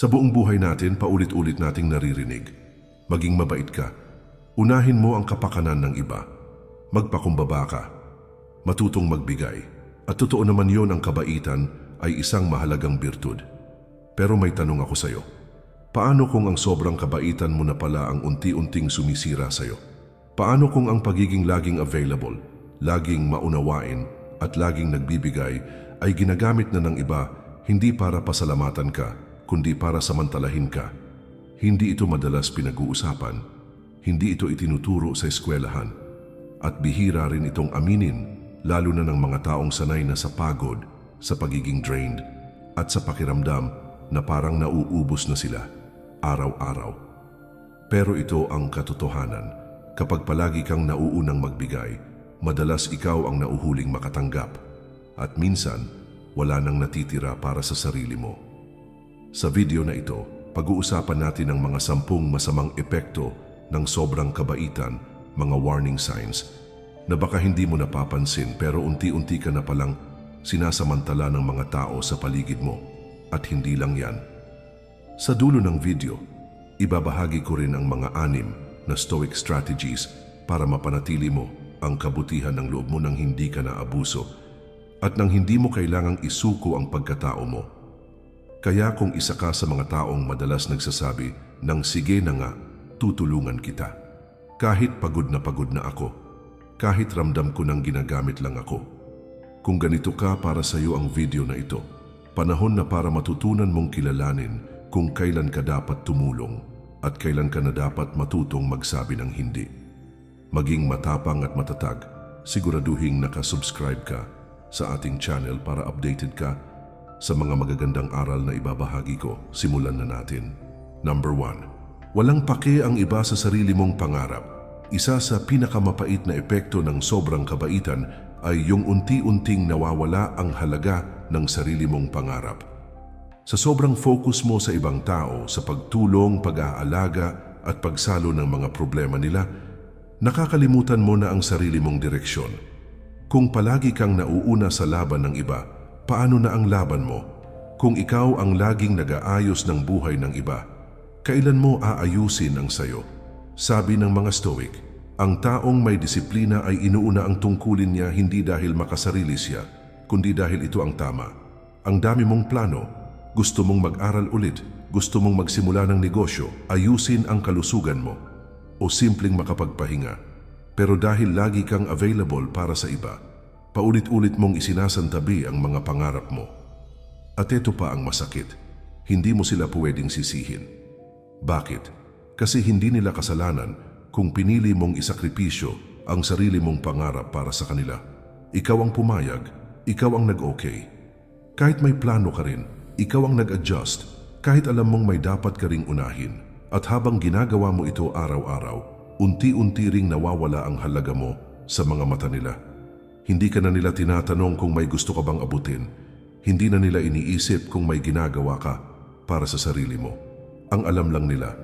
Sa buong buhay natin, paulit-ulit nating naririnig. Maging mabait ka. Unahin mo ang kapakanan ng iba. Magpakumbaba ka. Matutong magbigay. At totoo naman yon, ang kabaitan ay isang mahalagang birtud. Pero may tanong ako sa'yo. Paano kung ang sobrang kabaitan mo na pala ang unti-unting sumisira sa'yo? Paano kung ang pagiging laging available, laging maunawain at laging nagbibigay ay ginagamit na ng iba hindi para pasalamatan ka, kundi para samantalahin ka? Hindi ito madalas pinag-uusapan, hindi ito itinuturo sa eskwelahan, at bihira rin itong aminin, lalo na ng mga taong sanay na sa pagod, sa pagiging drained, at sa pakiramdam na parang nauubos na sila araw-araw. Pero ito ang katotohanan. Kapag palagi kang nauunang magbigay, madalas ikaw ang nauhuling makatanggap, at minsan wala nang natitira para sa sarili mo. Sa video na ito, pag-uusapan natin ang mga 10 masamang epekto ng sobrang kabaitan, mga warning signs na baka hindi mo napapansin pero unti-unti ka na palang sinasamantala ng mga tao sa paligid mo. At hindi lang yan. Sa dulo ng video, ibabahagi ko rin ang mga 6 na stoic strategies para mapanatili mo ang kabutihan ng loob mo nang hindi ka naabuso at nang hindi mo kailangang isuko ang pagkatao mo. Kaya kung isa ka sa mga taong madalas nagsasabi ng sige na nga, tutulungan kita. Kahit pagod na ako, kahit ramdam ko nang ginagamit lang ako. Kung ganito ka, para sa iyo ang video na ito. Panahon na para matutunan mong kilalanin kung kailan ka dapat tumulong at kailan ka na dapat matutong magsabi ng hindi. Maging matapang at matatag, siguraduhing nakasubscribe ka sa ating channel para updated ka sa mga magagandang aral na ibabahagi ko. Simulan na natin. Number 1. Walang pake ang iba sa sarili mong pangarap. Isa sa pinakamapait na epekto ng sobrang kabaitan ay yung unti-unting nawawala ang halaga ng sarili mong pangarap. Sa sobrang focus mo sa ibang tao, sa pagtulong, pag-aalaga at pagsalo ng mga problema nila, nakakalimutan mo na ang sarili mong direksyon. Kung palagi kang nauuna sa laban ng iba, paano na ang laban mo? Kung ikaw ang laging nag-aayos ng buhay ng iba, kailan mo aayusin ang sayo? Sabi ng mga Stoic, ang taong may disiplina ay inuuna ang tungkulin niya hindi dahil makasarili siya, kundi dahil ito ang tama. Ang dami mong plano, gusto mong mag-aral ulit, gusto mong magsimula ng negosyo, ayusin ang kalusugan mo, o simpleng makapagpahinga. Pero dahil lagi kang available para sa iba, paulit-ulit mong isinasantabi ang mga pangarap mo. At ito pa ang masakit, hindi mo sila pwedeng sisihin. Bakit? Kasi hindi nila kasalanan kung pinili mong isakripisyo ang sarili mong pangarap para sa kanila. Ikaw ang pumayag, ikaw ang nag-okay. Kahit may plano ka rin, ikaw ang nag-adjust, kahit alam mong may dapat ka ring unahin. At habang ginagawa mo ito araw-araw, unti-unti ring nawawala ang halaga mo sa mga mata nila. Hindi ka na nila tinatanong kung may gusto ka bang abutin. Hindi na nila iniisip kung may ginagawa ka para sa sarili mo. Ang alam lang nila,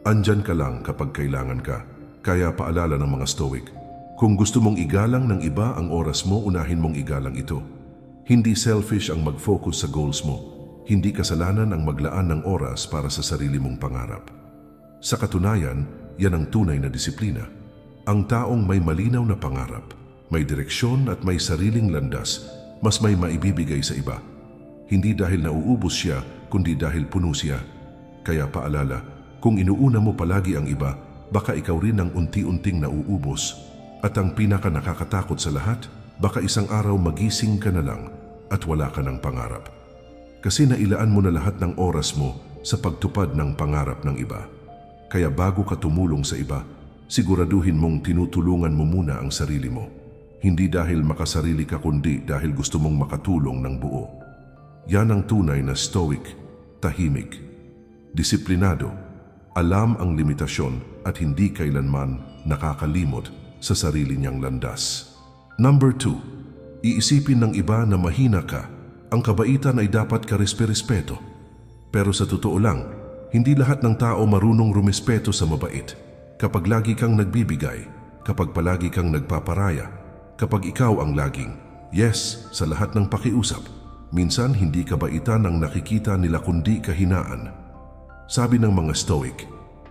andyan ka lang kapag kailangan ka. Kaya paalala ng mga Stoic, kung gusto mong igalang ng iba ang oras mo, unahin mong igalang ito. Hindi selfish ang mag-focus sa goals mo. Hindi kasalanan ang maglaan ng oras para sa sarili mong pangarap. Sa katunayan, yan ang tunay na disiplina. Ang taong may malinaw na pangarap, may direksyon at may sariling landas, mas may maibibigay sa iba. Hindi dahil nauubos siya, kundi dahil puno siya. Kaya paalala, kung inuuna mo palagi ang iba, baka ikaw rin ang unti-unting nauubos. At ang pinaka nakakatakot sa lahat, baka isang araw magising ka na lang at wala ka ng pangarap. Kasi nailaan mo na lahat ng oras mo sa pagtupad ng pangarap ng iba. Kaya bago ka tumulong sa iba, siguraduhin mong tinutulungan mo muna ang sarili mo. Hindi dahil makasarili ka, kundi dahil gusto mong makatulong ng buo. Yan ang tunay na Stoic, tahimik, disiplinado, alam ang limitasyon at hindi kailanman nakakalimot sa sarili niyang landas. Number 2, iisipin ng iba na mahina ka. Ang kabaitan ay dapat karespe-respeto. Pero sa totoo lang, hindi lahat ng tao marunong rumespeto sa mabait. Kapag lagi kang nagbibigay, kapag palagi kang nagpaparaya, kapag ikaw ang laging yes sa lahat ng pakiusap, minsan hindi kabaitan ang nakikita nila kundi kahinaan. Sabi ng mga Stoic,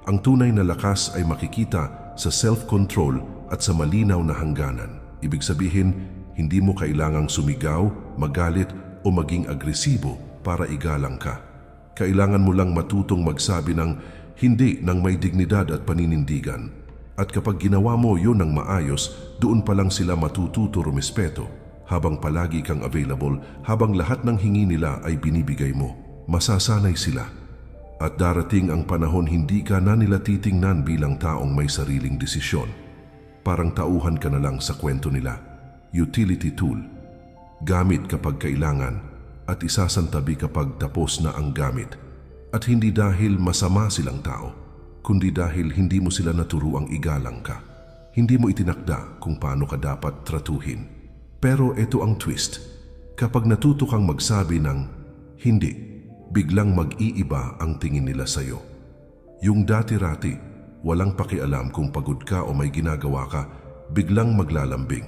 ang tunay na lakas ay makikita sa self-control at sa malinaw na hangganan. Ibig sabihin, hindi mo kailangang sumigaw, magalit o maging agresibo para igalang ka. Kailangan mo lang matutong magsabi ng hindi ng may dignidad at paninindigan. At kapag ginawa mo yun ng maayos, doon pa lang sila matututo rumispeto. Habang palagi kang available, habang lahat ng hingi nila ay binibigay mo, masasanay sila. At darating ang panahon hindi ka na nila titingnan bilang taong may sariling desisyon. Parang tauhan ka na lang sa kwento nila. Utility tool. Gamit kapag kailangan at isasantabi kapag tapos na ang gamit. At hindi dahil masama silang tao, kundi dahil hindi mo sila naturuang igalang ka. Hindi mo itinakda kung paano ka dapat tratuhin. Pero ito ang twist. Kapag natuto kang magsabi ng hindi, biglang mag-iiba ang tingin nila sa'yo. Yung dati-rati, walang pakialam kung pagod ka o may ginagawa ka, biglang maglalambing,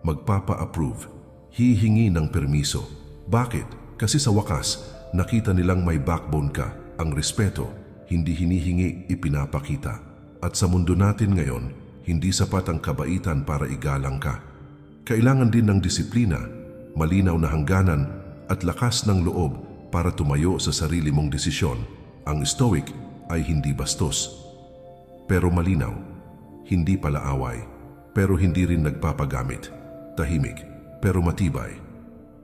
magpapa-approve, hihingi ng permiso. Bakit? Kasi sa wakas, nakita nilang may backbone ka, ang respeto, hindi hinihingi, ipinapakita. At sa mundo natin ngayon, hindi sapat ang kabaitan para igalang ka. Kailangan din ng disiplina, malinaw na hangganan at lakas ng loob para tumayo sa sarili mong desisyon. Ang Stoic ay hindi bastos, pero malinaw, hindi palaaway, pero hindi rin nagpapagamit, tahimik, pero matibay.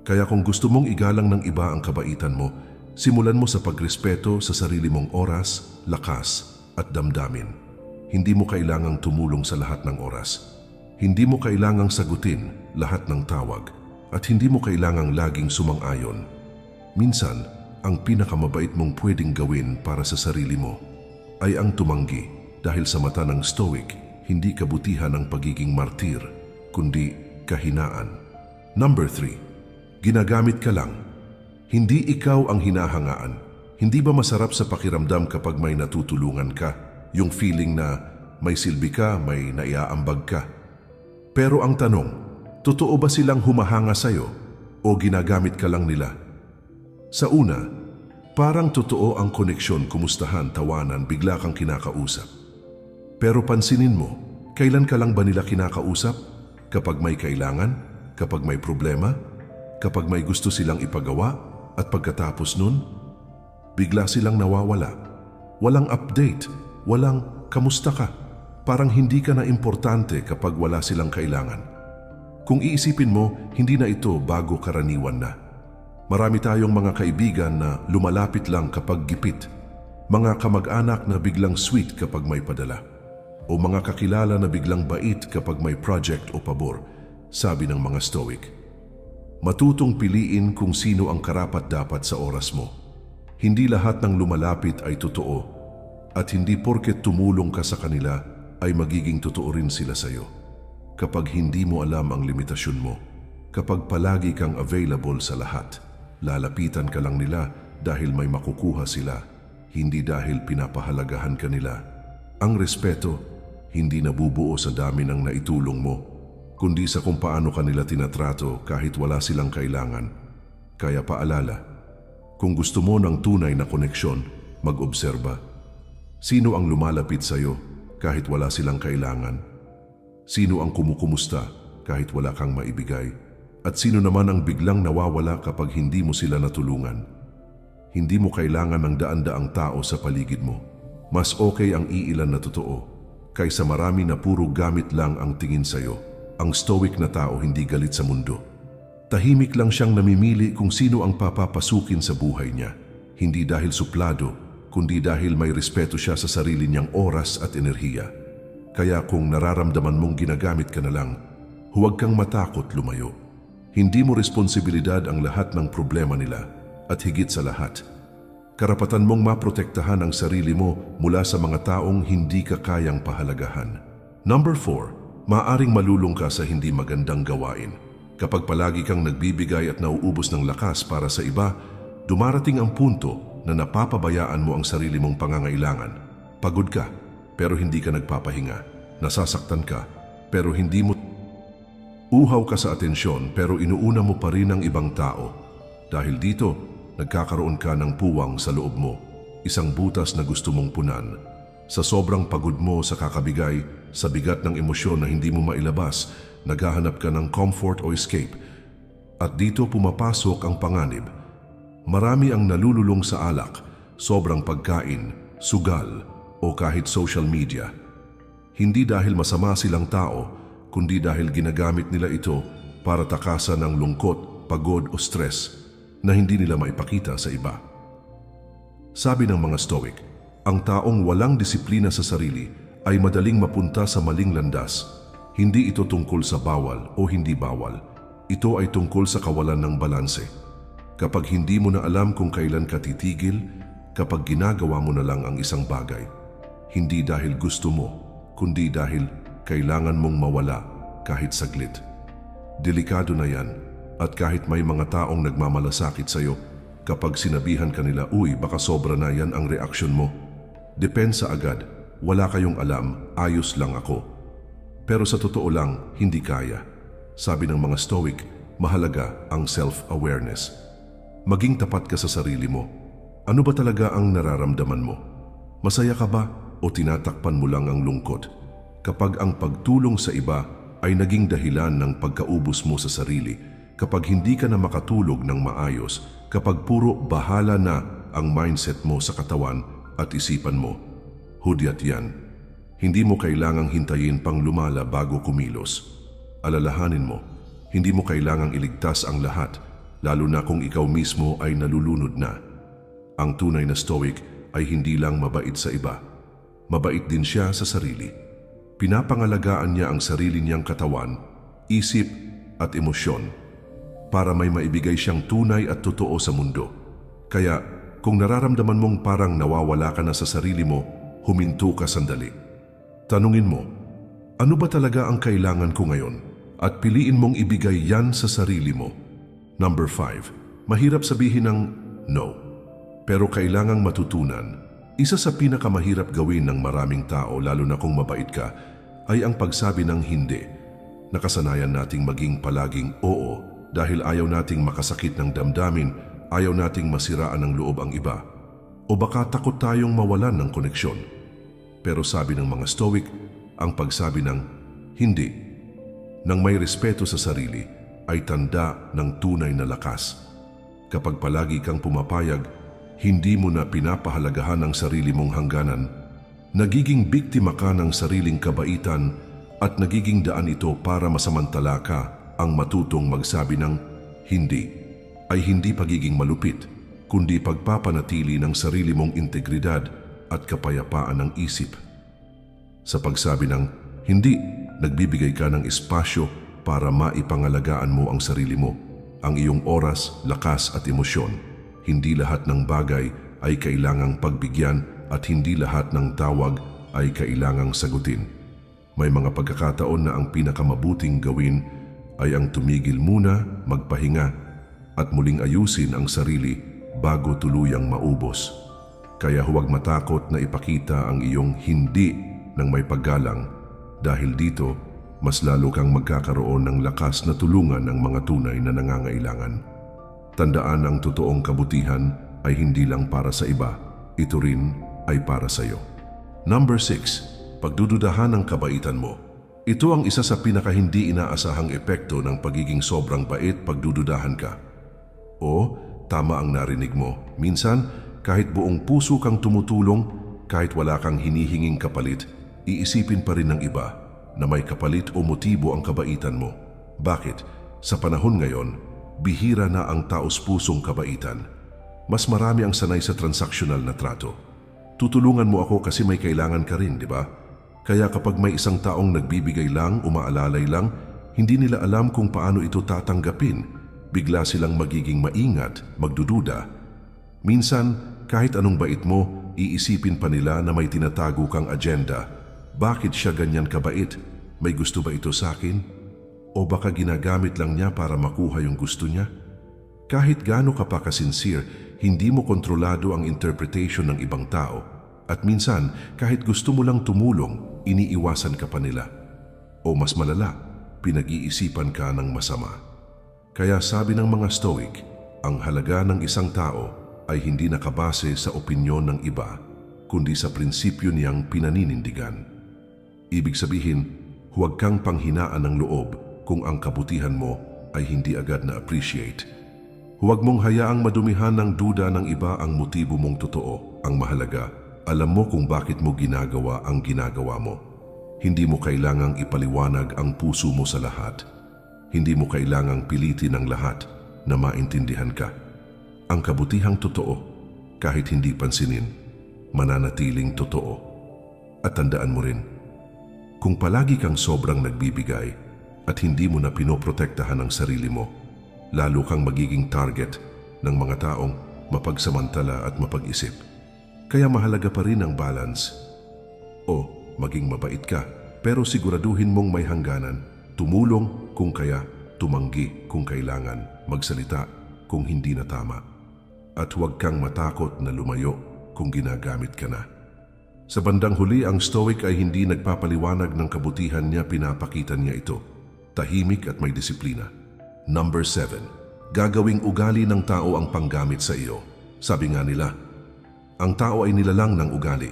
Kaya kung gusto mong igalang ng iba ang kabaitan mo, simulan mo sa pagrespeto sa sarili mong oras, lakas at damdamin. Hindi mo kailangang tumulong sa lahat ng oras. Hindi mo kailangang sagutin lahat ng tawag at hindi mo kailangang laging sumang-ayon. Minsan, ang pinakamabait mong pwedeng gawin para sa sarili mo ay ang tumanggi dahil sa mata ng Stoic, hindi kabutihan ang pagiging martir, kundi kahinaan. Number 3. Ginagamit ka lang. Hindi ikaw ang hinahangaan. Hindi ba masarap sa pakiramdam kapag may natutulungan ka? Yung feeling na may silbi ka, may naiaambag ka. Pero ang tanong, totoo ba silang humahanga sa'yo o ginagamit ka lang nila? Sa una, parang totoo ang koneksyon, kumustahan, tawanan, bigla kang kinakausap. Pero pansinin mo, kailan ka lang ba nila kinakausap? Kapag may kailangan? Kapag may problema? Kapag may gusto silang ipagawa? At pagkatapos nun, bigla silang nawawala. Walang update, walang kamusta ka. Parang hindi ka na importante kapag wala silang kailangan. Kung iisipin mo, hindi na ito bago karaniwan na. Marami tayong mga kaibigan na lumalapit lang kapag gipit, mga kamag-anak na biglang sweet kapag may padala, o mga kakilala na biglang bait kapag may project o pabor, sabi ng mga Stoic. Matutong piliin kung sino ang karapat-dapat sa oras mo. Hindi lahat ng lumalapit ay totoo, at hindi porket tumulong ka sa kanila ay magiging totoo rin sila sa'yo. Kapag hindi mo alam ang limitasyon mo, kapag palagi kang available sa lahat, lalapitan ka lang nila dahil may makukuha sila, hindi dahil pinapahalagahan ka nila. Ang respeto, hindi nabubuo sa dami ng naitulong mo, kundi sa kung paano ka nila tinatrato kahit wala silang kailangan. Kaya paalala, kung gusto mo ng tunay na koneksyon, mag-obserba. Sino ang lumalapit sa'yo kahit wala silang kailangan? Sino ang kumukumusta kahit wala kang maibigay? At sino naman ang biglang nawawala kapag hindi mo sila natulungan? Hindi mo kailangan ng daan-daang tao sa paligid mo. Mas okay ang iilan na totoo kaysa marami na puro gamit lang ang tingin sa'yo. Ang Stoic na tao hindi galit sa mundo. Tahimik lang siyang namimili kung sino ang papapasukin sa buhay niya. Hindi dahil suplado, kundi dahil may respeto siya sa sarili niyang oras at enerhiya. Kaya kung nararamdaman mong ginagamit ka na lang, huwag kang matakot lumayo. Hindi mo responsibilidad ang lahat ng problema nila at higit sa lahat, karapatan mong maprotektahan ang sarili mo mula sa mga taong hindi ka kayang pahalagahan. Number 4, maaring malulung ka sa hindi magandang gawain. Kapag palagi kang nagbibigay at nauubos ng lakas para sa iba, dumarating ang punto na napapabayaan mo ang sarili mong pangangailangan. Pagod ka, pero hindi ka nagpapahinga. Nasasaktan ka, pero hindi mo... Uhaw ka sa atensyon, pero inuuna mo pa rin ang ibang tao. Dahil dito, nagkakaroon ka ng puwang sa loob mo. isang butas na gusto mong punan. Sa sobrang pagod mo sa kakabigay, sa bigat ng emosyon na hindi mo mailabas, naghahanap ka ng comfort o escape. At dito pumapasok ang panganib. Marami ang nalululong sa alak, sobrang pagkain, sugal, o kahit social media. Hindi dahil masama silang tao, kundi dahil ginagamit nila ito para takasan ang lungkot, pagod o stress na hindi nila maipakita sa iba. Sabi ng mga Stoic, ang taong walang disiplina sa sarili ay madaling mapunta sa maling landas. Hindi ito tungkol sa bawal o hindi bawal. Ito ay tungkol sa kawalan ng balanse. Kapag hindi mo na alam kung kailan ka titigil, kapag ginagawa mo na lang ang isang bagay, hindi dahil gusto mo, kundi dahil kailangan mong mawala kahit saglit. Delikado na yan, at kahit may mga taong nagmamalasakit sa'yo, kapag sinabihan kanila, uy, baka sobra na yan ang reaksyon mo. Depensa agad, wala kayong alam, ayos lang ako. Pero sa totoo lang, hindi kaya. Sabi ng mga Stoic, mahalaga ang self-awareness. Maging tapat ka sa sarili mo. Ano ba talaga ang nararamdaman mo? Masaya ka ba o tinatakpan mo lang ang lungkot? Kapag ang pagtulong sa iba ay naging dahilan ng pagkaubos mo sa sarili, kapag hindi ka na makatulog ng maayos, kapag puro bahala na ang mindset mo sa katawan at isipan mo, hudyat yan. Hindi mo kailangang hintayin pang lumala bago kumilos. Alalahanin mo, hindi mo kailangang iligtas ang lahat, lalo na kung ikaw mismo ay nalulunod na. Ang tunay na Stoic ay hindi lang mabait sa iba. Mabait din siya sa sarili. Pinapangalagaan niya ang sarili niyang katawan, isip at emosyon para may maibigay siyang tunay at totoo sa mundo. Kaya kung nararamdaman mong parang nawawala ka na sa sarili mo, huminto ka sandali. Tanungin mo, ano ba talaga ang kailangan ko ngayon? At piliin mong ibigay yan sa sarili mo. Number 5, mahirap sabihin ng no, pero kailangang matutunan. Isa sa pinakamahirap gawin ng maraming tao, lalo na kung mabait ka, ay ang pagsabi ng hindi. Nakasanayan nating maging palaging oo dahil ayaw nating makasakit ng damdamin, ayaw nating masiraan ng loob ang iba, o baka takot tayong mawalan ng koneksyon. Pero sabi ng mga Stoic, ang pagsabi ng hindi, nang may respeto sa sarili, ay tanda ng tunay na lakas. Kapag palagi kang pumapayag, hindi mo na pinapahalagahan ang sarili mong hangganan, nagiging biktima ka ng sariling kabaitan at nagiging daan ito para masamantala ka. Ang matutong magsabi ng hindi ay hindi pagiging malupit, kundi pagpapanatili ng sarili mong integridad at kapayapaan ng isip. Sa pagsabi ng hindi, nagbibigay ka ng espasyo para maipangalagaan mo ang sarili mo, ang iyong oras, lakas at emosyon. Hindi lahat ng bagay ay kailangang pagbigyan at hindi lahat ng tawag ay kailangang sagutin. May mga pagkakataon na ang pinakamabuting gawin ay ang tumigil muna, magpahinga at muling ayusin ang sarili bago tuluyang maubos. Kaya huwag matakot na ipakita ang iyong hindi ng may paggalang dahil dito mas lalo kang magkakaroon ng lakas na tulungan ng mga tunay na nangangailangan. Tandaan, ang totoong kabutihan ay hindi lang para sa iba, ito rin ay para sa iyo. Number 6, pagdududahan ng kabaitan mo. Ito ang isa sa pinaka-hindi inaasahang epekto ng pagiging sobrang bait, pagdududahan ka. O, tama ang narinig mo. Minsan, kahit buong puso kang tumutulong, kahit wala kang hinihinging kapalit, iisipin pa rin ng iba na may kapalit o motibo ang kabaitan mo. Bakit? Sa panahon ngayon, bihira na ang taos-pusong kabaitan. Mas marami ang sanay sa transaksyonal na trato. Tutulungan mo ako kasi may kailangan ka rin, di ba? Kaya kapag may isang taong nagbibigay lang, umaalalay lang, hindi nila alam kung paano ito tatanggapin. Bigla silang magiging maingat, magdududa. Minsan, kahit anong bait mo, iisipin pa nila na may tinatago kang agenda. Bakit siya ganyan kabait? May gusto ba ito sa akin? O baka ginagamit lang niya para makuha yung gusto niya? Kahit gaano ka pa kasincere, hindi mo kontrolado ang interpretation ng ibang tao. At minsan, kahit gusto mo lang tumulong, iniiwasan ka pa nila. O mas malala, pinag-iisipan ka ng masama. Kaya sabi ng mga Stoic, ang halaga ng isang tao ay hindi nakabase sa opinyon ng iba, kundi sa prinsipyo niyang pinaninindigan. Ibig sabihin, huwag kang panghinaan ng loob kung ang kabutihan mo ay hindi agad na-appreciate. Huwag mong hayaang madumihan ng duda ng iba ang motibo mong totoo. Ang mahalaga, alam mo kung bakit mo ginagawa ang ginagawa mo. Hindi mo kailangang ipaliwanag ang puso mo sa lahat. Hindi mo kailangang pilitin ang lahat na maintindihan ka. Ang kabutihang totoo, kahit hindi pansinin, mananatiling totoo. At tandaan mo rin, kung palagi kang sobrang nagbibigay at hindi mo na pinoprotektahan ang sarili mo, lalo kang magiging target ng mga taong mapagsamantala at mapag-isip. Kaya mahalaga pa rin ang balance. O maging mabait ka, pero siguraduhin mong may hangganan. Tumulong kung kaya, tumanggi kung kailangan, magsalita kung hindi na tama. At huwag kang matakot na lumayo kung ginagamit ka na. Sa bandang huli, ang Stoic ay hindi nagpapaliwanag ng kabutihan niya, pinapakita niya ito. Tahimik at may disiplina. Number 7. Gagawing ugali ng tao ang panggamit sa iyo. Sabi nga nila, ang tao ay nilalang ng ugali.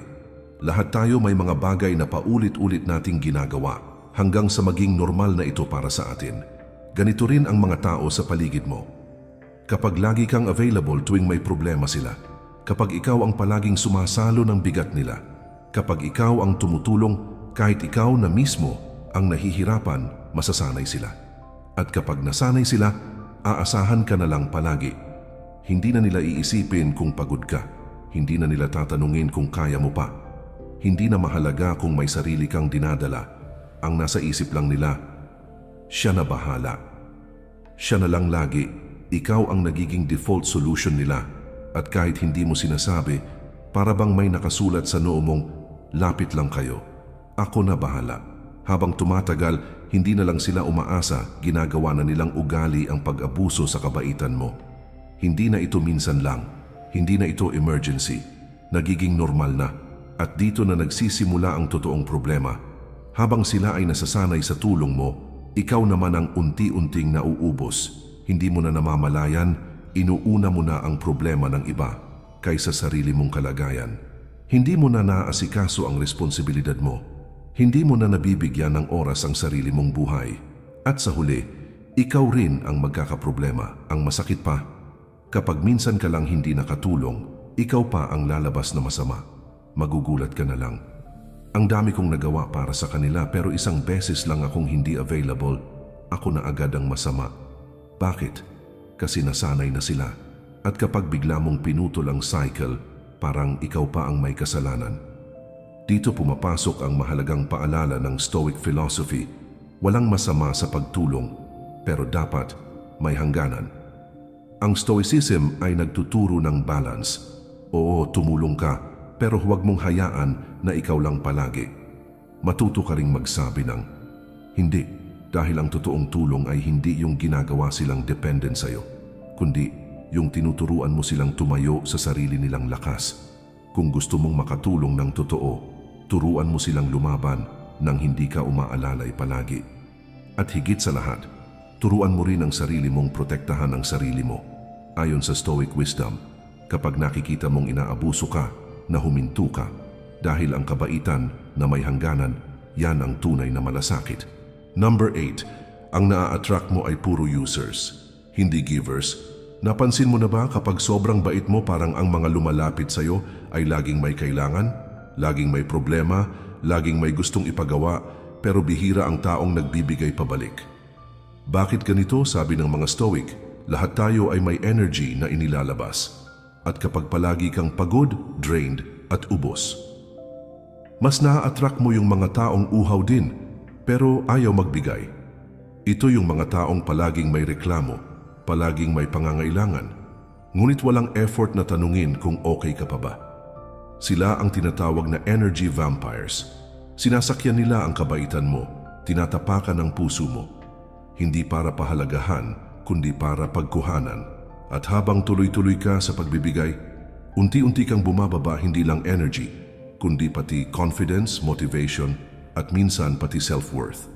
Lahat tayo may mga bagay na paulit-ulit nating ginagawa hanggang sa maging normal na ito para sa atin. Ganito rin ang mga tao sa paligid mo. Kapag lagi kang available tuwing may problema sila, kapag ikaw ang palaging sumasalo ng bigat nila, kapag ikaw ang tumutulong kahit ikaw na mismo ang nahihirapan, masasanay sila. At kapag nasanay sila, aasahan ka na lang palagi. Hindi na nila iisipin kung pagod ka. Hindi na nila tatanungin kung kaya mo pa. Hindi na mahalaga kung may sarili kang dinadala. Ang nasa isip lang nila, siya na bahala. Siya na lang lagi, ikaw ang nagiging default solution nila. At kahit hindi mo sinasabi, para bang may nakasulat sa noo mong, lapit lang kayo, ako na bahala. Habang tumatagal, hindi na lang sila umaasa, ginagawa na nilang ugali ang pag-abuso sa kabaitan mo. Hindi na ito minsan lang, hindi na ito emergency, nagiging normal na. At dito na nagsisimula ang totoong problema. Habang sila ay nasasanay sa tulong mo, ikaw naman ang unti-unting nauubos. Hindi mo na namamalayan, inuuna mo na ang problema ng iba kaysa sarili mong kalagayan. Hindi mo na naaasikaso ang responsibilidad mo. Hindi mo na nabibigyan ng oras ang sarili mong buhay. At sa huli, ikaw rin ang magkakaproblema. Ang masakit pa, kapag minsan ka lang hindi nakatulong, ikaw pa ang lalabas na masama. Magugulat ka na lang. Ang dami kong nagawa para sa kanila pero isang beses lang akong hindi available, ako na agad ang masama. Bakit? Kasi nasanay na sila. At kapag bigla mong pinutol ang cycle, parang ikaw pa ang may kasalanan. Dito pumapasok ang mahalagang paalala ng Stoic philosophy. Walang masama sa pagtulong, pero dapat may hangganan. Ang Stoicism ay nagtuturo ng balance. Oo, tumulong ka, pero huwag mong hayaan na ikaw lang palagi. Matuto ka ring magsabi ng, hindi, dahil ang totoong tulong ay hindi yung ginagawa silang dependent sa'yo, kundi yung tinuturuan mo silang tumayo sa sarili nilang lakas. Kung gusto mong makatulong ng totoo, turuan mo silang lumaban nang hindi ka umaalalay palagi. At higit sa lahat, turuan mo rin ang sarili mong protektahan ang sarili mo. Ayon sa Stoic wisdom, kapag nakikita mong inaabuso ka, na huminto ka, dahil ang kabaitan na may hangganan, yan ang tunay na malasakit. Number 8, ang naa-attract mo ay puro users, hindi givers. Napansin mo na ba kapag sobrang bait mo parang ang mga lumalapit sa'yo ay laging may kailangan, laging may problema, laging may gustong ipagawa, pero bihira ang taong nagbibigay pabalik. Bakit ganito? Sabi ng mga Stoic, lahat tayo ay may energy na inilalabas. At kapag palagi kang pagod, drained at ubos, mas naa-attract mo yung mga taong uhaw din, pero ayaw magbigay. Ito yung mga taong palaging may reklamo, palaging may pangangailangan, ngunit walang effort na tanungin kung okay ka pa ba. Sila ang tinatawag na energy vampires. Sinasakyan nila ang kabaitan mo, tinatapakan ang puso mo. Hindi para pahalagahan, kundi para pagkuhanan. At habang tuloy-tuloy ka sa pagbibigay, unti-unti kang bumababa hindi lang energy, kundi pati confidence, motivation, at minsan pati self-worth.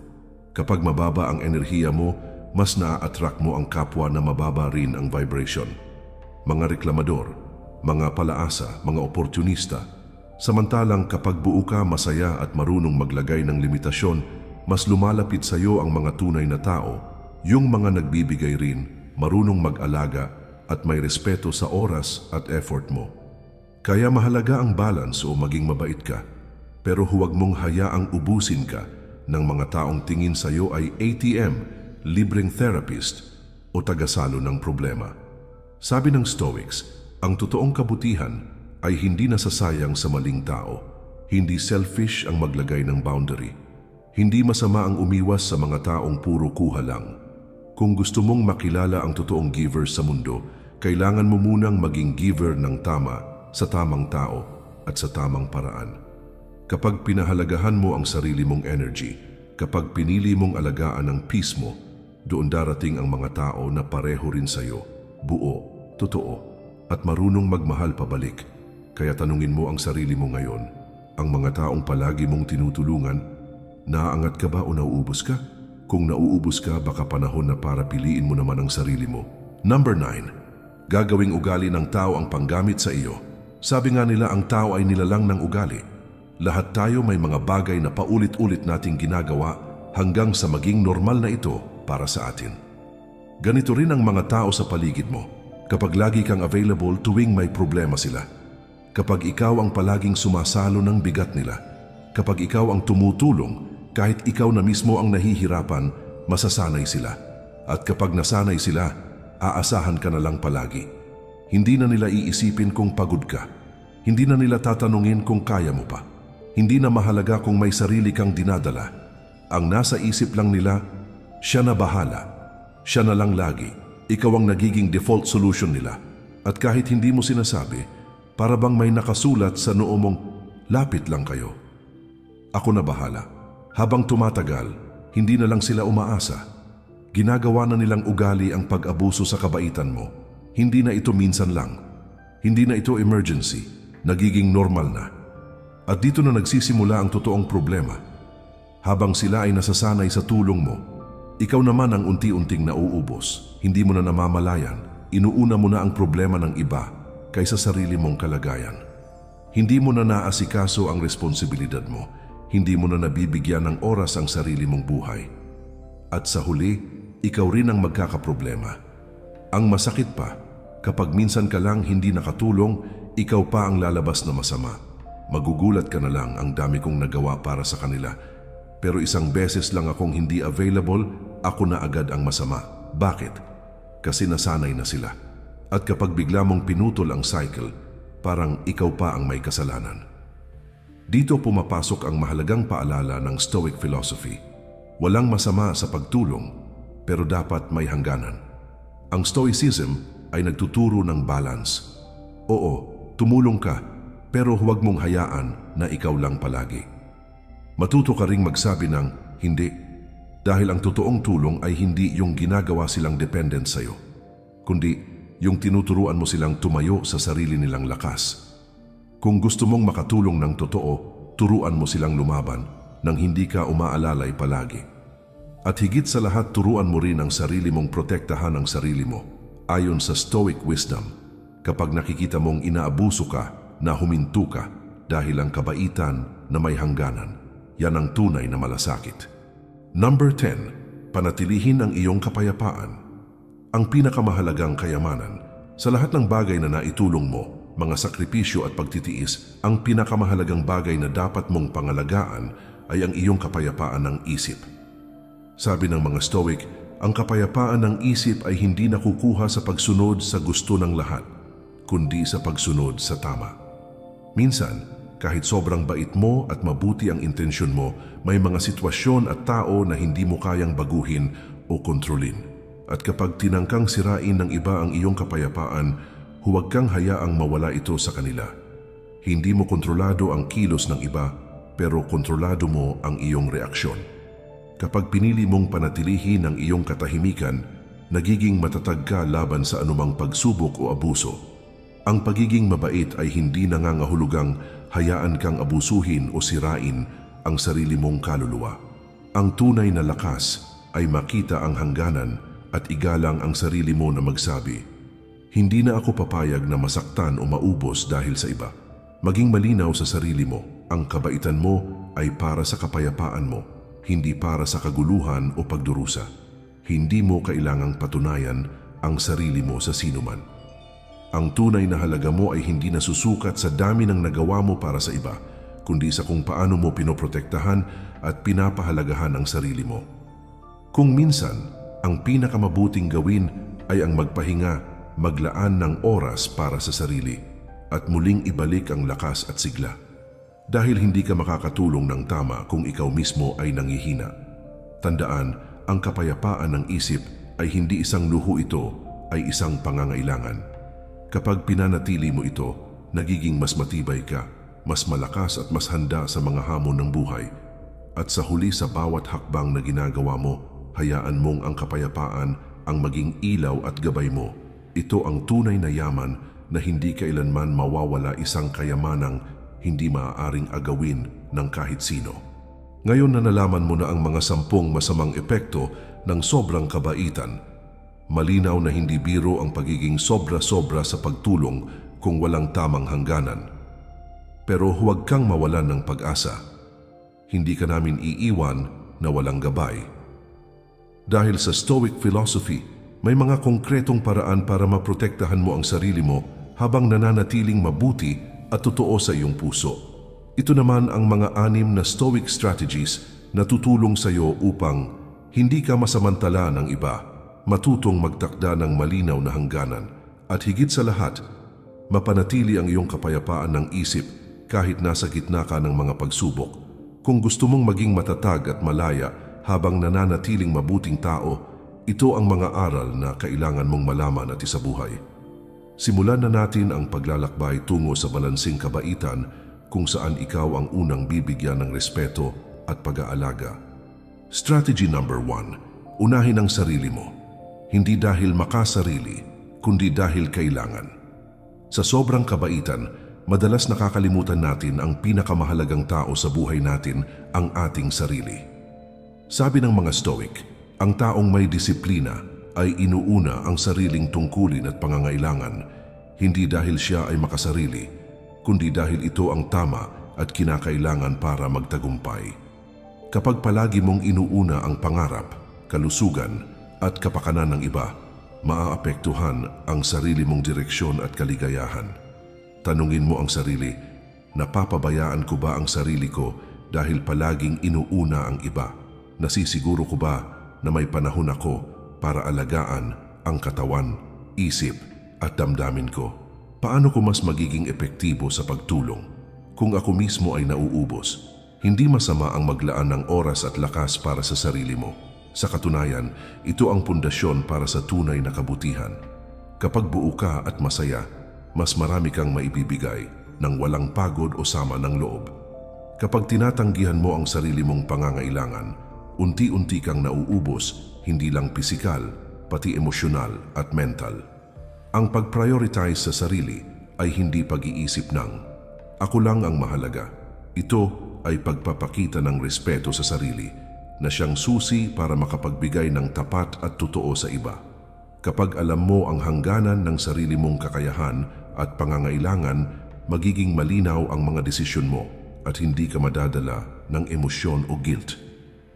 Kapag mababa ang enerhiya mo, mas naa-attract mo ang kapwa na mababa rin ang vibration. Mga reklamador, mga palaasa, mga oportunista. Samantalang kapag buo ka, masaya at marunong maglagay ng limitasyon, mas lumalapit sa iyo ang mga tunay na tao, yung mga nagbibigay rin, marunong mag-alaga at may respeto sa oras at effort mo. Kaya mahalaga ang balance o maging mabait ka, pero huwag mong hayaang ubusin ka ng mga taong tingin sa iyo ay ATM, libreng therapist o tagasalo ng problema. Sabi ng Stoics, ang totoong kabutihan ay hindi nasasayang sa maling tao. Hindi selfish ang maglagay ng boundary. Hindi masama ang umiwas sa mga taong puro kuha lang. Kung gusto mong makilala ang totoong giver sa mundo, kailangan mo munang maging giver ng tama sa tamang tao at sa tamang paraan. Kapag pinahalagahan mo ang sarili mong energy, kapag pinili mong alagaan ang peace mo, doon darating ang mga tao na pareho rin sa iyo, buo, totoo, at marunong magmahal pabalik. Kaya tanungin mo ang sarili mo ngayon, ang mga taong palagi mong tinutulungan, naaangat ka ba o nauubos ka? Kung nauubos ka, baka panahon na para piliin mo naman ang sarili mo. Number 9. Gagawing ugali ng tao ang panggamit sa iyo. Sabi nga nila, ang tao ay nilalang ng ugali. Lahat tayo may mga bagay na paulit-ulit nating ginagawa hanggang sa maging normal na ito para sa atin. Ganito rin ang mga tao sa paligid mo. Kapag lagi kang available tuwing may problema sila. Kapag ikaw ang palaging sumasalo ng bigat nila. Kapag ikaw ang tumutulong, kahit ikaw na mismo ang nahihirapan, masasanay sila. At kapag nasanay sila, aasahan ka na lang palagi. Hindi na nila iisipin kung pagod ka. Hindi na nila tatanungin kung kaya mo pa. Hindi na mahalaga kung may sarili kang dinadala. Ang nasa isip lang nila, siya na bahala. Siya na lang lagi. Ikaw ang nagiging default solution nila. At kahit hindi mo sinasabi, para bang may nakasulat sa noo mong, lapit lang kayo. Ako na bahala. Habang tumatagal, hindi na lang sila umaasa. Ginagawa na nilang ugali ang pag-abuso sa kabaitan mo. Hindi na ito minsan lang. Hindi na ito emergency. Nagiging normal na. At dito na nagsisimula ang totoong problema. Habang sila ay nasasanay sa tulong mo, ikaw naman ang unti-unting nauubos. Hindi mo na namamalayan. Inuuna mo na ang problema ng iba kaysa sarili mong kalagayan. Hindi mo na naasikaso ang responsibilidad mo. Hindi mo na nabibigyan ng oras ang sarili mong buhay. At sa huli, ikaw rin ang magkakaproblema. Ang masakit pa, kapag minsan ka lang hindi nakatulong, ikaw pa ang lalabas na masama. Magugulat ka na lang, ang dami kong nagawa para sa kanila. Pero isang beses lang akong hindi available, ako na agad ang masama. Bakit? Kasi nasanay na sila. At kapag bigla mong pinutol ang cycle, parang ikaw pa ang may kasalanan. Dito pumapasok ang mahalagang paalala ng Stoic philosophy. Walang masama sa pagtulong, pero dapat may hangganan. Ang Stoicism ay nagtuturo ng balance. Oo, tumulong ka, pero huwag mong hayaan na ikaw lang palagi. Matuto ka ring magsabi ng hindi, dahil ang totoong tulong ay hindi yung ginagawa silang dependent sa'yo, kundi yung tinuturuan mo silang tumayo sa sarili nilang lakas. Kung gusto mong makatulong ng totoo, turuan mo silang lumaban nang hindi ka umaalalay palagi. At higit sa lahat, turuan mo rin ang sarili mong protektahan ang sarili mo. Ayon sa Stoic wisdom, kapag nakikita mong inaabuso ka, na huminto ka dahil ang kabaitan na may hangganan, yan ang tunay na malasakit. Number 10. Panatilihin ang iyong kapayapaan. Ang pinakamahalagang kayamanan sa lahat ng bagay na naitulong mo, mga sakripisyo at pagtitiis, ang pinakamahalagang bagay na dapat mong pangalagaan ay ang iyong kapayapaan ng isip. Sabi ng mga Stoic, ang kapayapaan ng isip ay hindi nakukuha sa pagsunod sa gusto ng lahat, kundi sa pagsunod sa tama. Minsan, kahit sobrang bait mo at mabuti ang intensyon mo, may mga sitwasyon at tao na hindi mo kayang baguhin o kontrolin. At kapag tinangkang sirain ng iba ang iyong kapayapaan, huwag kang hayaang mawala ito sa kanila. Hindi mo kontrolado ang kilos ng iba, pero kontrolado mo ang iyong reaksyon. Kapag pinili mong panatilihin ang iyong katahimikan, nagiging matatag ka laban sa anumang pagsubok o abuso. Ang pagiging mabait ay hindi nangangahulugang hayaan kang abusuhin o sirain ang sarili mong kaluluwa. Ang tunay na lakas ay makita ang hangganan at igalang ang sarili mo na magsabi, Hindi na ako papayag na masaktan o maubos dahil sa iba. Maging malinaw sa sarili mo, ang kabaitan mo ay para sa kapayapaan mo, hindi para sa kaguluhan o pagdurusa. Hindi mo kailangang patunayan ang sarili mo sa sinuman. Ang tunay na halaga mo ay hindi nasusukat sa dami ng nagawa mo para sa iba, kundi sa kung paano mo pinoprotektahan at pinapahalagahan ang sarili mo. Kung minsan, ang pinakamabuting gawin ay ang magpahinga, maglaan ng oras para sa sarili, at muling ibalik ang lakas at sigla. Dahil hindi ka makakatulong ng tama kung ikaw mismo ay nangihina. Tandaan, ang kapayapaan ng isip ay hindi isang luho, ito ay isang pangangailangan. Kapag pinanatili mo ito, nagiging mas matibay ka, mas malakas at mas handa sa mga hamon ng buhay. At sa huli, sa bawat hakbang na ginagawa mo, hayaan mong ang kapayapaan ang maging ilaw at gabay mo. Ito ang tunay na yaman na hindi kailanman mawawala, isang kayamanang hindi maaaring agawin ng kahit sino. Ngayon na nalaman mo na ang mga 10 masamang epekto ng sobrang kabaitan, malinaw na hindi biro ang pagiging sobra-sobra sa pagtulong kung walang tamang hangganan. Pero huwag kang mawalan ng pag-asa. Hindi ka namin iiwan na walang gabay. Dahil sa Stoic philosophy, may mga konkretong paraan para maprotektahan mo ang sarili mo habang nananatiling mabuti at totoo sa iyong puso. Ito naman ang mga 6 na Stoic strategies na tutulong sa iyo upang hindi ka masamantala ng iba, matutong magtakda ng malinaw na hangganan, at higit sa lahat, mapanatili ang iyong kapayapaan ng isip kahit nasa gitna ka ng mga pagsubok. Kung gusto mong maging matatag at malaya habang nananatiling mabuting tao, ito ang mga aral na kailangan mong malaman at isabuhay. Simulan na natin ang paglalakbay tungo sa balansing kabaitan, kung saan ikaw ang unang bibigyan ng respeto at pag-aalaga. Strategy number 1. Unahin ang sarili mo. Hindi dahil makasarili, kundi dahil kailangan. Sa sobrang kabaitan, madalas nakakalimutan natin ang pinakamahalagang tao sa buhay natin, ang ating sarili. Sabi ng mga Stoic, ang taong may disiplina ay inuuna ang sariling tungkulin at pangangailangan, hindi dahil siya ay makasarili, kundi dahil ito ang tama at kinakailangan para magtagumpay. Kapag palagi mong inuuna ang pangarap, kalusugan at kapakanan ng iba, maaapektuhan ang sarili mong direksyon at kaligayahan. Tanungin mo ang sarili, napapabayaan ko ba ang sarili ko dahil palaging inuuna ang iba? Nasisiguro ko ba na may panahon ako para alagaan ang katawan, isip at damdamin ko? Paano ko mas magiging epektibo sa pagtulong kung ako mismo ay nauubos? Hindi masama ang maglaan ng oras at lakas para sa sarili mo. Sa katunayan, ito ang pundasyon para sa tunay na kabutihan. Kapag buo ka at masaya, mas marami kang maibibigay nang walang pagod o sama ng loob. Kapag tinatanggihan mo ang sarili mong pangangailangan, unti-unti kang nauubos, hindi lang pisikal, pati emosyonal at mental. Ang pag-prioritize sa sarili ay hindi pag-iisip ng ako lang ang mahalaga. Ito ay pagpapakita ng respeto sa sarili na siyang susi para makapagbigay ng tapat at totoo sa iba. Kapag alam mo ang hangganan ng sarili mong kakayahan at pangangailangan, magiging malinaw ang mga desisyon mo at hindi ka madadala ng emosyon o guilt.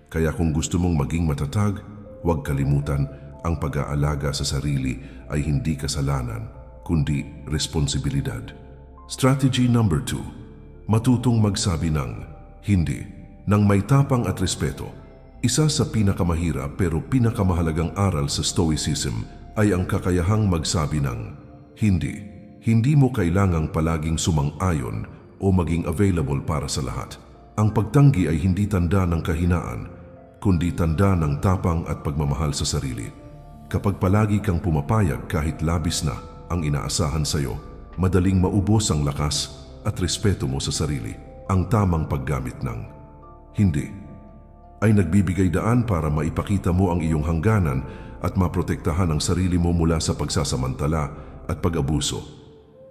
Kaya kung gusto mong maging matatag, huwag kalimutan, ang pag-aalaga sa sarili ay hindi kasalanan, kundi responsibilidad. Strategy number 2. Matutong magsabi ng hindi, ng may tapang at respeto. Isa sa pinakamahirap pero pinakamahalagang aral sa Stoicism ay ang kakayahang magsabi ng hindi. Hindi mo kailangang palaging sumang-ayon o maging available para sa lahat. Ang pagtanggi ay hindi tanda ng kahinaan, kundi tanda ng tapang at pagmamahal sa sarili. Kapag palagi kang pumapayag kahit labis na ang inaasahan sa iyo, madaling maubos ang lakas at respeto mo sa sarili. Ang tamang paggamit ng hindi ay nagbibigay daan para maipakita mo ang iyong hangganan at maprotektahan ang sarili mo mula sa pagsasamantala at pag-abuso.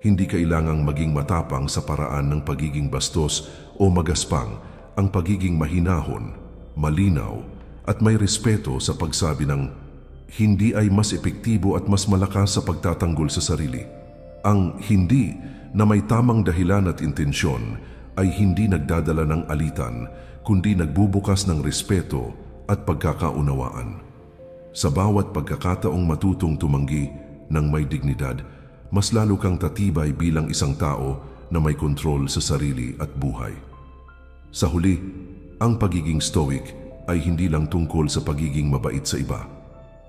Hindi kailangang maging matapang sa paraan ng pagiging bastos o magaspang. Ang pagiging mahinahon, malinaw at may respeto sa pagsabi ng hindi ay mas epektibo at mas malakas sa pagtatanggol sa sarili. Ang hindi na may tamang dahilan at intensyon ay hindi nagdadala ng alitan, kundi nagbubukas ng respeto at pagkakaunawaan. Sa bawat pagkakataong matutong tumanggi ng may dignidad, mas lalo kang tatibay bilang isang tao na may kontrol sa sarili at buhay. Sa huli, ang pagiging stoic ay hindi lang tungkol sa pagiging mabait sa iba,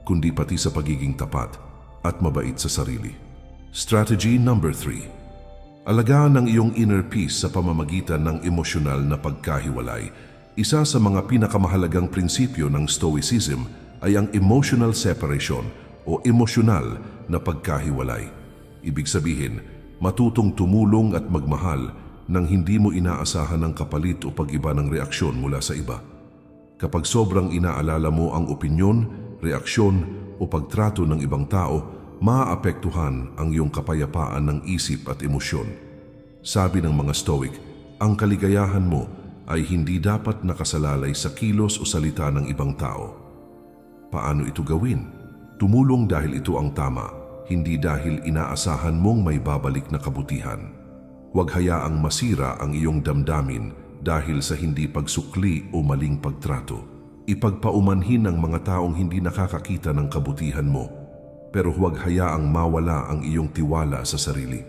kundi pati sa pagiging tapat at mabait sa sarili. Strategy number 3. Alagaan ang iyong inner peace sa pamamagitan ng emosyonal na pagkahiwalay. Isa sa mga pinakamahalagang prinsipyo ng Stoicism ay ang emotional separation o emosyonal na pagkahiwalay. Ibig sabihin, matutong tumulong at magmahal nang hindi mo inaasahan ng kapalit o pag-iba ng reaksyon mula sa iba. Kapag sobrang inaalala mo ang opinyon, reaksyon o pagtrato ng ibang tao, maaapektuhan ang iyong kapayapaan ng isip at emosyon. Sabi ng mga Stoic, ang kaligayahan mo ay hindi dapat nakasalalay sa kilos o salita ng ibang tao. Paano ito gawin? Tumulong dahil ito ang tama, hindi dahil inaasahan mong may babalik na kabutihan. Huwag hayaang masira ang iyong damdamin dahil sa hindi pagsukli o maling pagtrato. Ipagpaumanhin ang mga taong hindi nakakakita ng kabutihan mo, pero huwag hayaang mawala ang iyong tiwala sa sarili.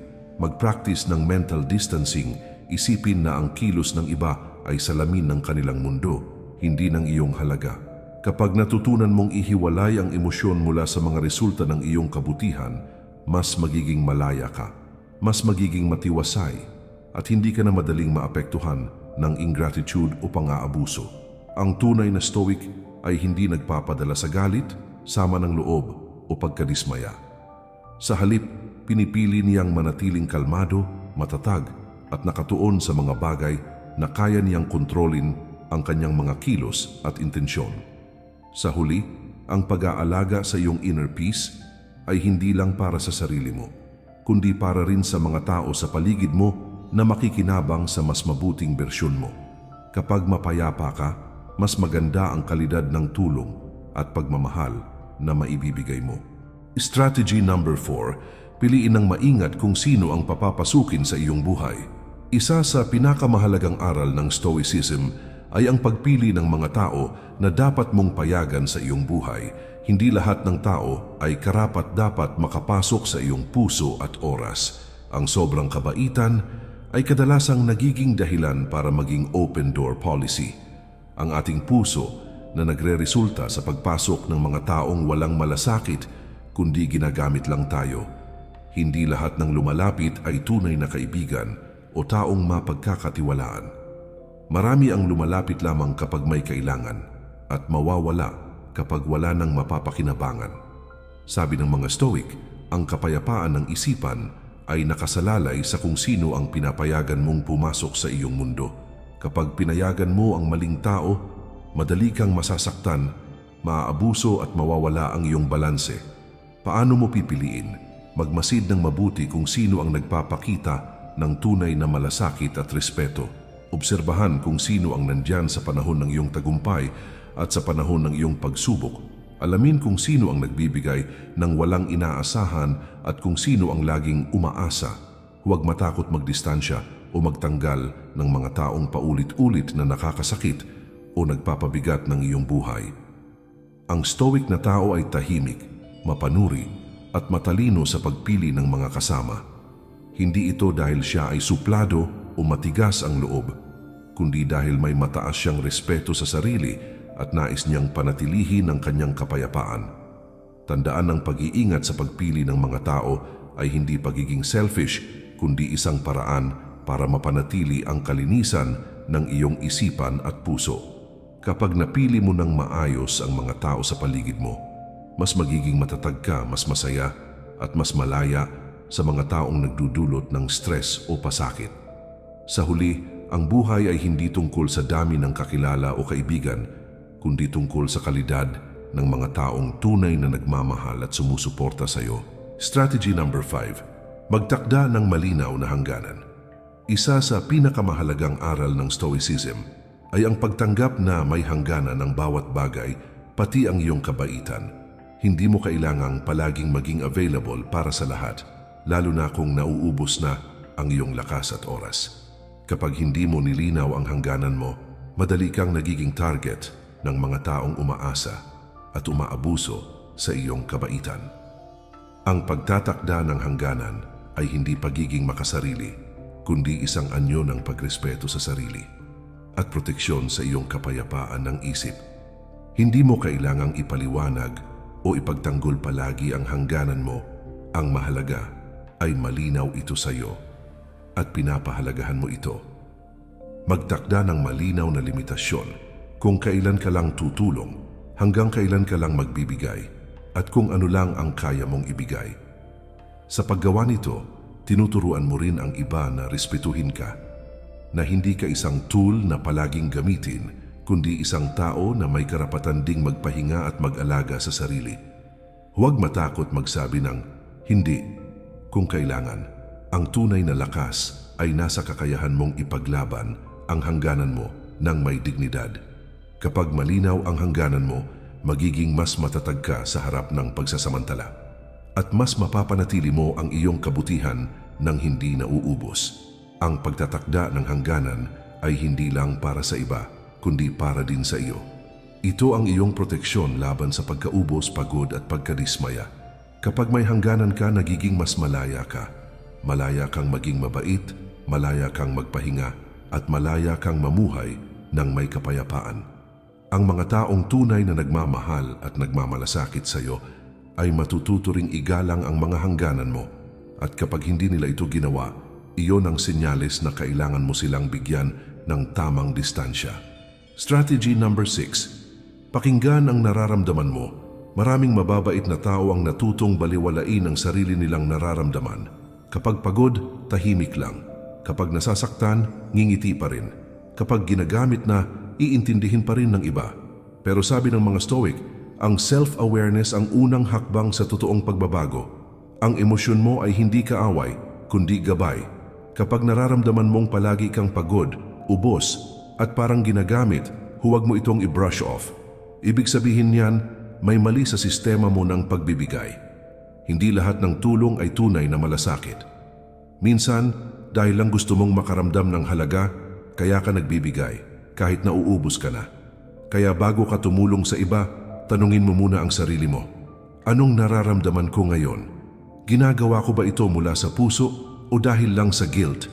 Mag-practice ng mental distancing, isipin na ang kilos ng iba ay salamin ng kanilang mundo, hindi ng iyong halaga. Kapag natutunan mong ihiwalay ang emosyon mula sa mga resulta ng iyong kabutihan, mas magiging malaya ka, mas magiging matiwasay, at hindi ka na madaling maapektuhan ng ingratitude o pang-aabuso. Ang tunay na Stoic ay hindi nagpapadala sa galit, sama ng loob o pagkadismaya. Sa halip, pinipili niyang manatiling kalmado, matatag at nakatuon sa mga bagay na kaya niyang kontrolin ang kanyang mga kilos at intensyon. Sa huli, ang pag-aalaga sa iyong inner peace ay hindi lang para sa sarili mo, kundi para rin sa mga tao sa paligid mo na makikinabang sa mas mabuting bersyon mo. Kapag mapayapa ka, mas maganda ang kalidad ng tulong at pagmamahal na maibibigay mo. Strategy number 4, piliin ng maingat kung sino ang papapasukin sa iyong buhay. Isa sa pinakamahalagang aral ng Stoicism ay ang pagpili ng mga tao na dapat mong payagan sa iyong buhay. Hindi lahat ng tao ay karapat-dapat makapasok sa iyong puso at oras. Ang sobrang kabaitan ay kadalasang nagiging dahilan para maging open door policy. Ang ating puso na nagre-resulta sa pagpasok ng mga taong walang malasakit kundi ginagamit lang tayo. Hindi lahat ng lumalapit ay tunay na kaibigan o taong mapagkakatiwalaan. Marami ang lumalapit lamang kapag may kailangan at mawawala kapag wala nang mapapakinabangan. Sabi ng mga Stoic, ang kapayapaan ng isipan ay nakasalalay sa kung sino ang pinapayagan mong pumasok sa iyong mundo. Kapag pinayagan mo ang maling tao, madali kang masasaktan, maaabuso at mawawala ang iyong balanse. Paano mo pipiliin? Magmasid ng mabuti kung sino ang nagpapakita ng tunay na malasakit at respeto. Obserbahan kung sino ang nandyan sa panahon ng iyong tagumpay at sa panahon ng iyong pagsubok. Alamin kung sino ang nagbibigay ng walang inaasahan at kung sino ang laging umaasa. Huwag matakot magdistansya o magtanggal ng mga taong paulit-ulit na nakakasakit o nagpapabigat ng iyong buhay. Ang Stoic na tao ay tahimik, mapanuri at matalino sa pagpili ng mga kasama. Hindi ito dahil siya ay suplado o matigas ang loob, kundi dahil may mataas siyang respeto sa sarili at nais niyang panatilihin ang kanyang kapayapaan. Tandaan ang pag-iingat sa pagpili ng mga tao ay hindi pagiging selfish, kundi isang paraan para mapanatili ang kalinisan ng iyong isipan at puso. Kapag napili mo ng maayos ang mga tao sa paligid mo, mas magiging matatag ka, mas masaya at mas malaya sa mga taong nagdudulot ng stress o pasakit. Sa huli, ang buhay ay hindi tungkol sa dami ng kakilala o kaibigan, kundi tungkol sa kalidad ng mga taong tunay na nagmamahal at sumusuporta sa iyo. Strategy number 5, magtakda ng malinaw na hangganan. Isa sa pinakamahalagang aral ng Stoicism ay ang pagtanggap na may hangganan ng bawat bagay, pati ang iyong kabaitan. Hindi mo kailangang palaging maging available para sa lahat, lalo na kung nauubos na ang iyong lakas at oras. Kapag hindi mo nilinaw ang hangganan mo, madali kang nagiging target ng mga taong umaasa at umaabuso sa iyong kabaitan. Ang pagtatakda ng hangganan ay hindi pagiging makasarili, kundi isang anyo ng pagrespeto sa sarili at proteksyon sa iyong kapayapaan ng isip. Hindi mo kailangang ipaliwanag o ipagtanggol palagi ang hangganan mo. Ang mahalaga ay malinaw ito sa iyo at pinapahalagahan mo ito. Magtakda ng malinaw na limitasyon kung kailan ka lang tutulong, hanggang kailan ka lang magbibigay, at kung ano lang ang kaya mong ibigay. Sa paggawa nito, tinuturuan mo rin ang iba na respetuhin ka, na hindi ka isang tool na palaging gamitin, kundi isang tao na may karapatan ding magpahinga at mag-alaga sa sarili. Huwag matakot magsabi ng hindi kung kailangan. Ang tunay na lakas ay nasa kakayahan mong ipaglaban ang hangganan mo ng may dignidad. Kapag malinaw ang hangganan mo, magiging mas matatag ka sa harap ng pagsasamantala at mas mapapanatili mo ang iyong kabutihan ng hindi nauubos. Ang pagtatakda ng hangganan ay hindi lang para sa iba, kundi para din sa iyo. Ito ang iyong proteksyon laban sa pagkaubos, pagod at pagkadismaya. Kapag may hangganan ka, nagiging mas malaya ka. Malaya kang maging mabait, malaya kang magpahinga, at malaya kang mamuhay ng may kapayapaan. Ang mga taong tunay na nagmamahal at nagmamalasakit sa iyo ay matututo ring igalang ang mga hangganan mo. At kapag hindi nila ito ginawa, iyon ang senyales na kailangan mo silang bigyan ng tamang distansya. Strategy number 6. Pakinggan ang nararamdaman mo. Maraming mababait na tao ang natutong baliwalain ang sarili nilang nararamdaman. Kapag pagod, tahimik lang. Kapag nasasaktan, ngingiti pa rin. Kapag ginagamit na, iintindihin pa rin ng iba. Pero sabi ng mga Stoic, ang self-awareness ang unang hakbang sa totoong pagbabago. Ang emosyon mo ay hindi kaaway, kundi gabay. Kapag nararamdaman mong palagi kang pagod, ubos, at parang ginagamit, huwag mo itong i-brush off. Ibig sabihin niyan, may mali sa sistema mo ng pagbibigay. Hindi lahat ng tulong ay tunay na malasakit. Minsan, dahil lang gusto mong makaramdam ng halaga, kaya ka nagbibigay, kahit nauubos ka na. Kaya bago ka tumulong sa iba, tanungin mo muna ang sarili mo. Anong nararamdaman ko ngayon? Ginagawa ko ba ito mula sa puso o dahil lang sa guilt?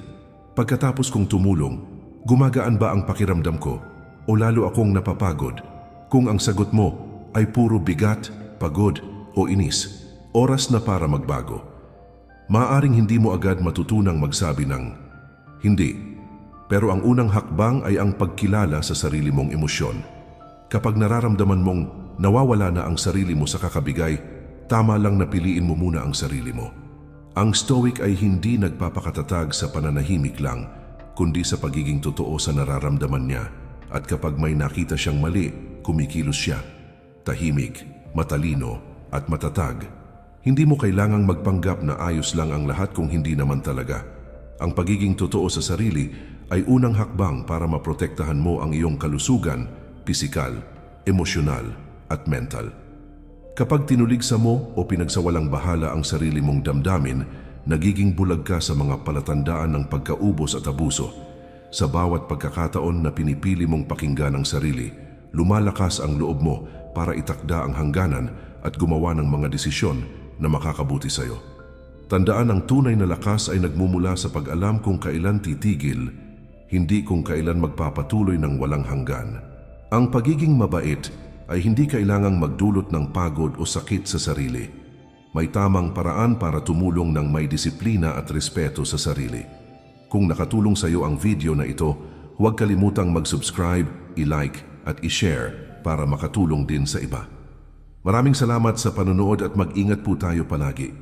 Pagkatapos kong tumulong, gumagaan ba ang pakiramdam ko o lalo akong napapagod? Kung ang sagot mo ay puro bigat, pagod o inis, oras na para magbago. Maaaring hindi mo agad matutunang magsabi ng hindi, pero ang unang hakbang ay ang pagkilala sa sarili mong emosyon. Kapag nararamdaman mong nawawala na ang sarili mo sa kakabigay, tama lang na piliin mo muna ang sarili mo. Ang Stoic ay hindi nagpapakatatag sa pananahimik lang, kundi sa pagiging totoo sa nararamdaman niya. At kapag may nakita siyang mali, kumikilos siya. Tahimik, matalino, at matatag. Hindi mo kailangang magpanggap na ayos lang ang lahat kung hindi naman talaga. Ang pagiging totoo sa sarili ay unang hakbang para maprotektahan mo ang iyong kalusugan, pisikal, emosyonal, at mental. Kapag tinuligsa mo o pinagsawalang bahala ang sarili mong damdamin, nagiging bulag ka sa mga palatandaan ng pagkaubos at abuso. Sa bawat pagkakataon na pinipili mong pakinggan ang sarili, lumalakas ang loob mo para itakda ang hangganan at gumawa ng mga desisyon na makakabuti sa iyo. Tandaan, ang tunay na lakas ay nagmumula sa pag-alam kung kailan titigil, hindi kung kailan magpapatuloy ng walang hanggan. Ang pagiging mabait ay hindi kailangang magdulot ng pagod o sakit sa sarili. May tamang paraan para tumulong ng may disiplina at respeto sa sarili. Kung nakatulong sa iyo ang video na ito, huwag kalimutang mag-subscribe, i-like at i-share para makatulong din sa iba. Maraming salamat sa panonood at mag-ingat po tayo palagi.